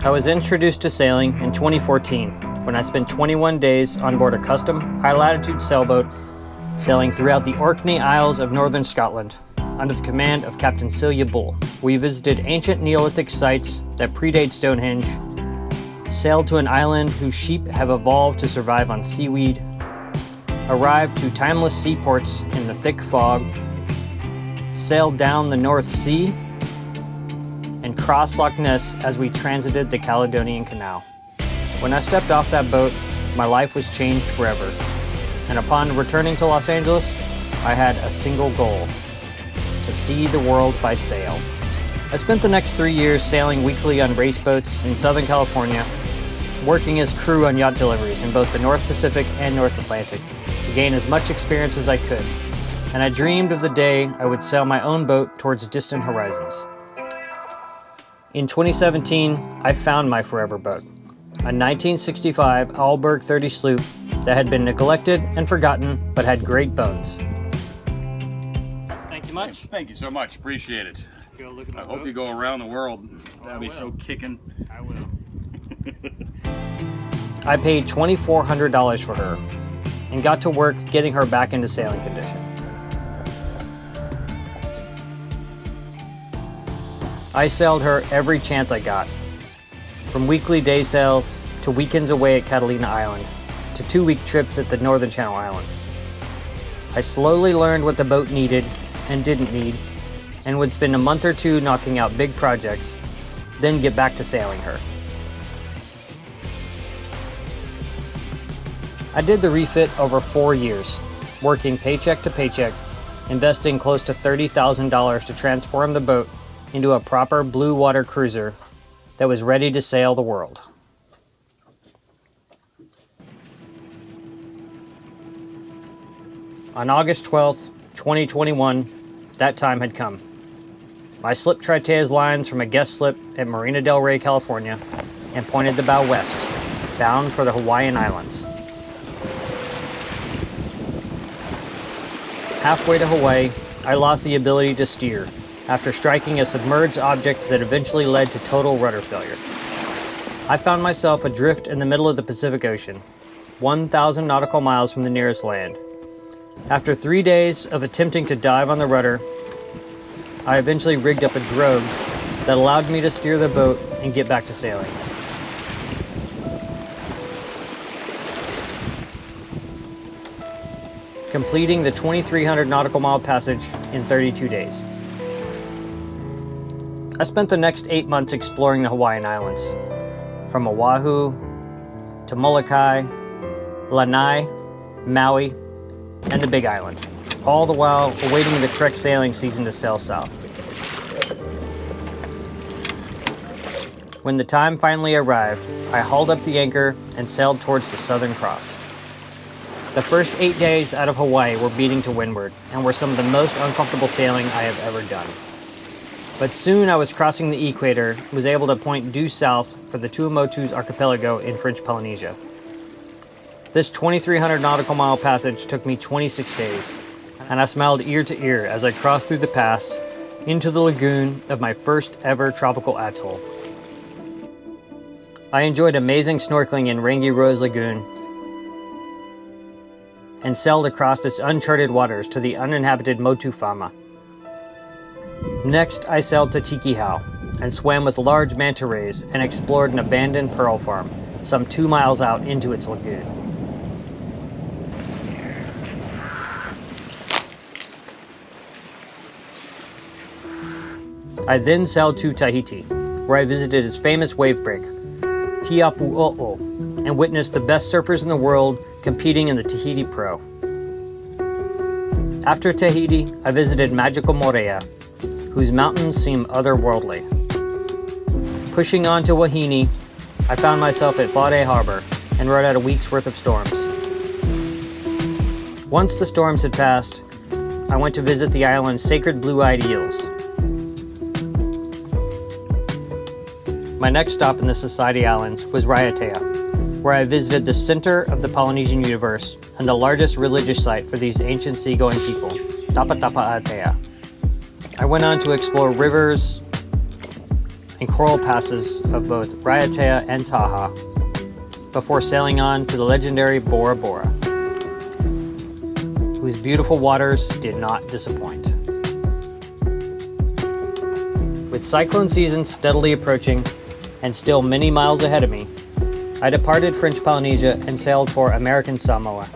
I was introduced to sailing in 2014 when I spent 21 days on board a custom high-latitude sailboat sailing throughout the Orkney Isles of northern Scotland under the command of Captain Celia. We visited ancient Neolithic sites that predate Stonehenge, sailed to an island whose sheep have evolved to survive on seaweed, arrived to timeless seaports in the thick fog, sailed down the North Sea, and crossed Loch Ness as we transited the Caledonian Canal. When I stepped off that boat, my life was changed forever. And upon returning to Los Angeles, I had a single goal: to see the world by sail. I spent the next 3 years sailing weekly on race boats in Southern California, working as crew on yacht deliveries in both the North Pacific and North Atlantic to gain as much experience as I could. And I dreamed of the day I would sail my own boat towards distant horizons. In 2017, I found my forever boat, a 1965 Aalborg 30 sloop that had been neglected and forgotten, but had great bones. Thank you much. Thank you so much. Appreciate it. Go look at my I hope boat. you go around the world. Oh, That'll be so kicking. I will. I paid $2,400 for her and got to work getting her back into sailing condition. I sailed her every chance I got, from weekly day sails to weekends away at Catalina Island to 2-week trips at the Northern Channel Islands. I slowly learned what the boat needed and didn't need, and would spend a month or two knocking out big projects, then get back to sailing her. I did the refit over 4 years, working paycheck to paycheck, investing close to $30,000 to transform the boat into a proper blue water cruiser that was ready to sail the world. On August 12th, 2021, that time had come. I slipped Tritea's lines from a guest slip at Marina del Rey, California, and pointed the bow west, bound for the Hawaiian Islands. Halfway to Hawaii, I lost the ability to steer after striking a submerged object that eventually led to total rudder failure. I found myself adrift in the middle of the Pacific Ocean, 1,000 nautical miles from the nearest land. After 3 days of attempting to dive on the rudder, I eventually rigged up a drogue that allowed me to steer the boat and get back to sailing. Completing the 2,300 nautical mile passage in 32 days. I spent the next 8 months exploring the Hawaiian Islands, from Oahu to Molokai, Lanai, Maui, and the Big Island, all the while awaiting the correct sailing season to sail south. When the time finally arrived, I hauled up the anchor and sailed towards the Southern Cross. The first 8 days out of Hawaii were beating to windward and were some of the most uncomfortable sailing I have ever done. But soon I was crossing the equator and was able to point due south for the Tuamotu's archipelago in French Polynesia. This 2,300 nautical mile passage took me 26 days, and I smiled ear to ear as I crossed through the pass into the lagoon of my first ever tropical atoll. I enjoyed amazing snorkeling in Rangi Rose Lagoon and sailed across its uncharted waters to the uninhabited Motu Fama. Next, I sailed to Tiki Hau and swam with large manta rays and explored an abandoned pearl farm some 2 miles out into its lagoon. I then sailed to Tahiti, where I visited its famous wave break, Tiapu'o'o, and witnessed the best surfers in the world competing in the Tahiti Pro. After Tahiti, I visited magical Moorea, whose mountains seem otherworldly. Pushing on to Wahine, I found myself at Whare Harbor and rode out a week's worth of storms. Once the storms had passed, I went to visit the island's sacred blue-eyed eels. My next stop in the Society Islands was Raiatea, where I visited the center of the Polynesian universe and the largest religious site for these ancient seagoing people, Tapa Tapa Aotea. I went on to explore rivers and coral passes of both Raiatea and Taha, before sailing on to the legendary Bora Bora, whose beautiful waters did not disappoint. With cyclone season steadily approaching and still many miles ahead of me, I departed French Polynesia and sailed for American Samoa.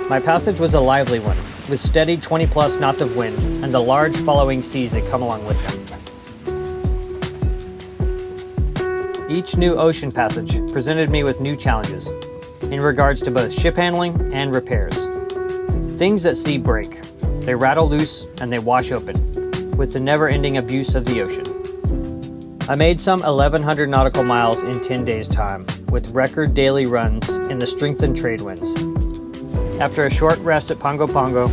My passage was a lively one, with steady 20-plus knots of wind and the large following seas that come along with them. Each new ocean passage presented me with new challenges in regards to both ship handling and repairs. Things at sea break. They rattle loose and they wash open, with the never-ending abuse of the ocean. I made some 1,100 nautical miles in 10 days' time, with record daily runs in the strengthened trade winds. After a short rest at Pongo Pongo,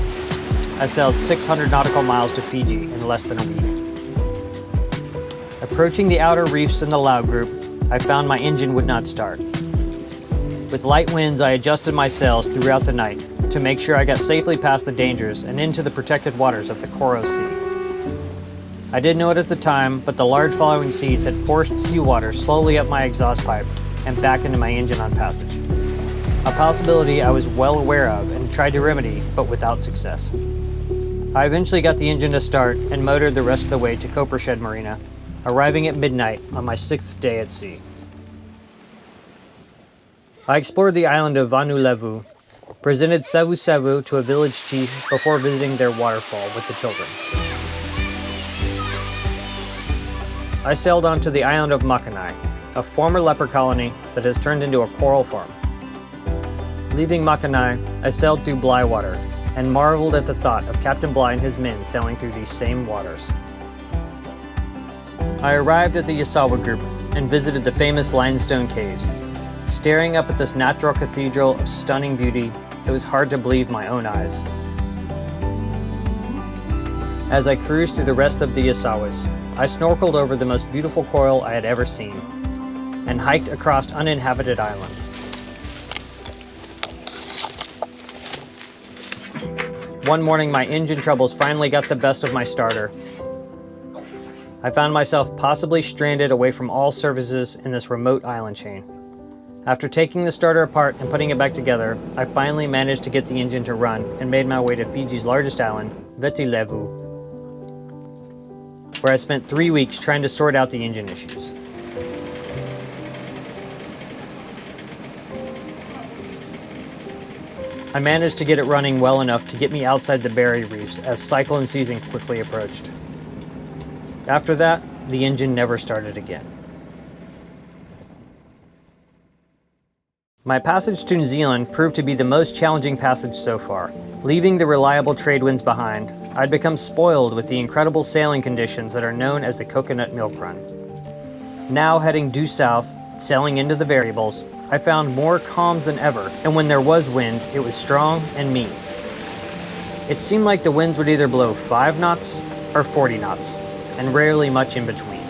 I sailed 600 nautical miles to Fiji in less than a week. Approaching the outer reefs in the Lau group, I found my engine would not start. With light winds, I adjusted my sails throughout the night to make sure I got safely past the dangers and into the protected waters of the Coral Sea. I didn't know it at the time, but the large following seas had forced seawater slowly up my exhaust pipe and back into my engine on passage. A possibility I was well aware of and tried to remedy, but without success. I eventually got the engine to start and motored the rest of the way to Coppershed Marina, arriving at midnight on my 6th day at sea. I explored the island of Vanuatu, presented Sevu Sevu to a village chief before visiting their waterfall with the children. I sailed on to the island of Makanai, a former leper colony that has turned into a coral farm. Leaving Makanai, I sailed through Blywater and marveled at the thought of Captain Bly and his men sailing through these same waters. I arrived at the Yasawa group and visited the famous limestone caves. Staring up at this natural cathedral of stunning beauty, it was hard to believe my own eyes. As I cruised through the rest of the Yasawas, I snorkeled over the most beautiful coral I had ever seen, and hiked across uninhabited islands. One morning, my engine troubles finally got the best of my starter. I found myself possibly stranded away from all services in this remote island chain. After taking the starter apart and putting it back together, I finally managed to get the engine to run and made my way to Fiji's largest island, Vetilevu, where I spent 3 weeks trying to sort out the engine issues. I managed to get it running well enough to get me outside the barrier reefs as cyclone season quickly approached. After that, the engine never started again. My passage to New Zealand proved to be the most challenging passage so far. Leaving the reliable trade winds behind, I'd become spoiled with the incredible sailing conditions that are known as the Coconut Milk Run. Now heading due south, sailing into the variables, I found more calms than ever, and when there was wind, it was strong and mean. It seemed like the winds would either blow 5 knots or 40 knots, and rarely much in between.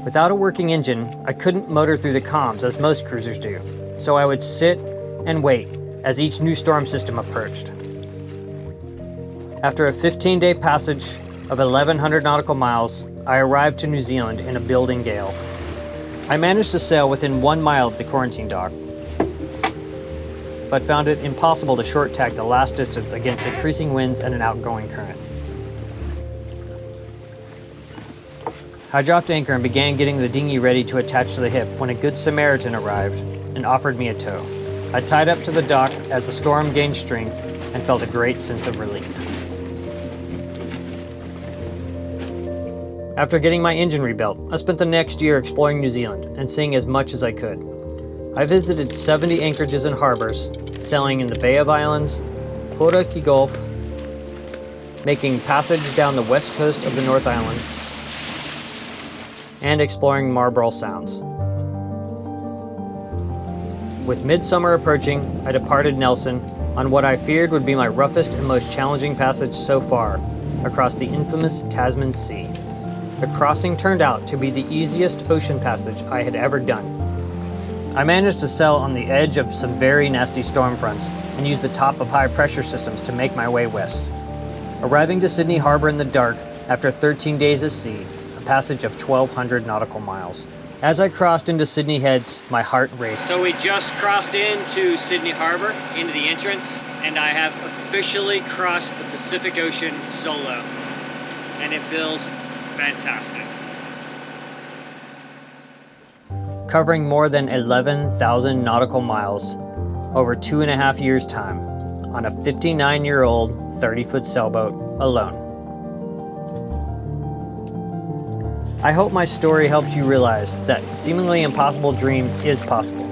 Without a working engine, I couldn't motor through the calms as most cruisers do, so I would sit and wait as each new storm system approached. After a 15-day passage of 1,100 nautical miles, I arrived to New Zealand in a building gale. I managed to sail within 1 mile of the quarantine dock, but found it impossible to short tack the last distance against increasing winds and an outgoing current. I dropped anchor and began getting the dinghy ready to attach to the hip when a good Samaritan arrived and offered me a tow. I tied up to the dock as the storm gained strength and felt a great sense of relief. After getting my engine rebuilt, I spent the next year exploring New Zealand and seeing as much as I could. I visited 70 anchorages and harbors, sailing in the Bay of Islands, Hauraki Gulf, making passage down the west coast of the North Island, and exploring Marlborough Sounds. With midsummer approaching, I departed Nelson on what I feared would be my roughest and most challenging passage so far across the infamous Tasman Sea. The crossing turned out to be the easiest ocean passage I had ever done. I managed to sail on the edge of some very nasty storm fronts and use the top of high pressure systems to make my way west. Arriving to Sydney Harbour in the dark after 13 days at sea, a a passage of 1,200 nautical miles. As I crossed into Sydney Heads, my heart raced. So we just crossed into Sydney Harbor, into the entrance, and I have officially crossed the Pacific Ocean solo. And it feels fantastic. Covering more than 11,000 nautical miles over 2.5 years' time on a 59-year-old 30-foot sailboat alone. I hope my story helps you realize that a seemingly impossible dream is possible.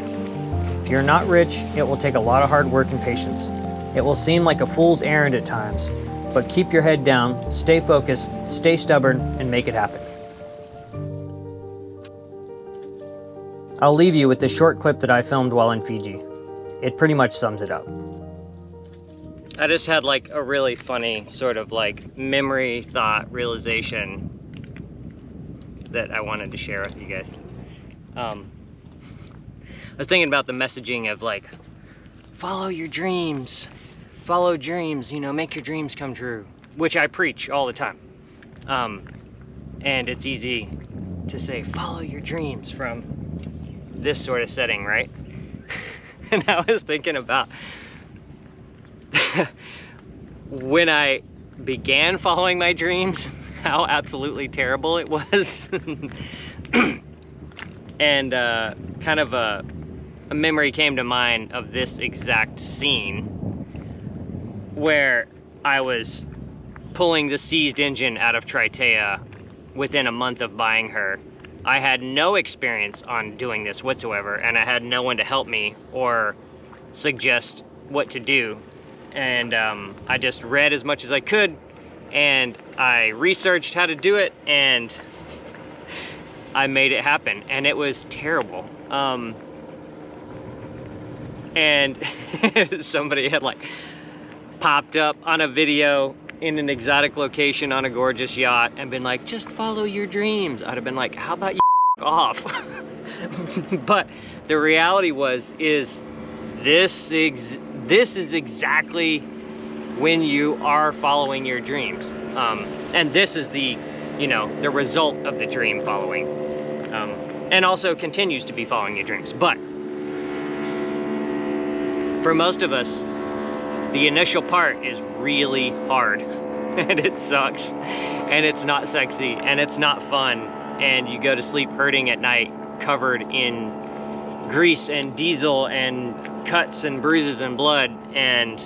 If you're not rich, it will take a lot of hard work and patience. It will seem like a fool's errand at times, but keep your head down, stay focused, stay stubborn, and make it happen. I'll leave you with this short clip that I filmed while in Fiji. It pretty much sums it up. I just had like a really funny sort of like memory thought realization that I wanted to share with you guys. I was thinking about the messaging of like, follow your dreams, you know, make your dreams come true, which I preach all the time. And it's easy to say, follow your dreams from this sort of setting, right? And I was thinking about when I began following my dreams, how absolutely terrible it was. And kind of a memory came to mind of this exact scene where I was pulling the seized engine out of Tritea within a month of buying her. I had no experience on doing this whatsoever, and I had no one to help me or suggest what to do. And I just read as much as I could, and I researched how to do it, and I made it happen, and it was terrible. And somebody had like popped up on a video in an exotic location on a gorgeous yacht and been like, just follow your dreams. I'd have been like, how about you off? But the reality is this is exactly when you are following your dreams. And this is the, you know, the result of the dream following. And also continues to be following your dreams. But for most of us, the initial part is really hard, and it sucks, and it's not sexy, and it's not fun, and you go to sleep hurting at night, covered in grease and diesel and cuts and bruises and blood, and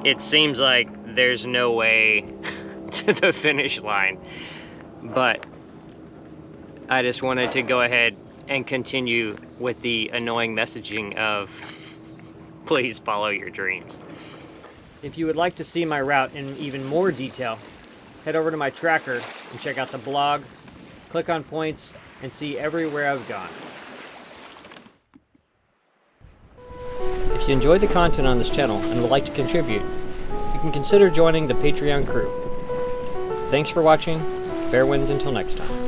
it seems like there's no way to the finish line. But I just wanted to go ahead and continue with the annoying messaging of please follow your dreams. If you would like to see my route in even more detail, head over to my tracker and check out the blog, click on points, and see everywhere I've gone. If you enjoy the content on this channel and would like to contribute, you can consider joining the Patreon crew. Thanks for watching. Fair winds until next time.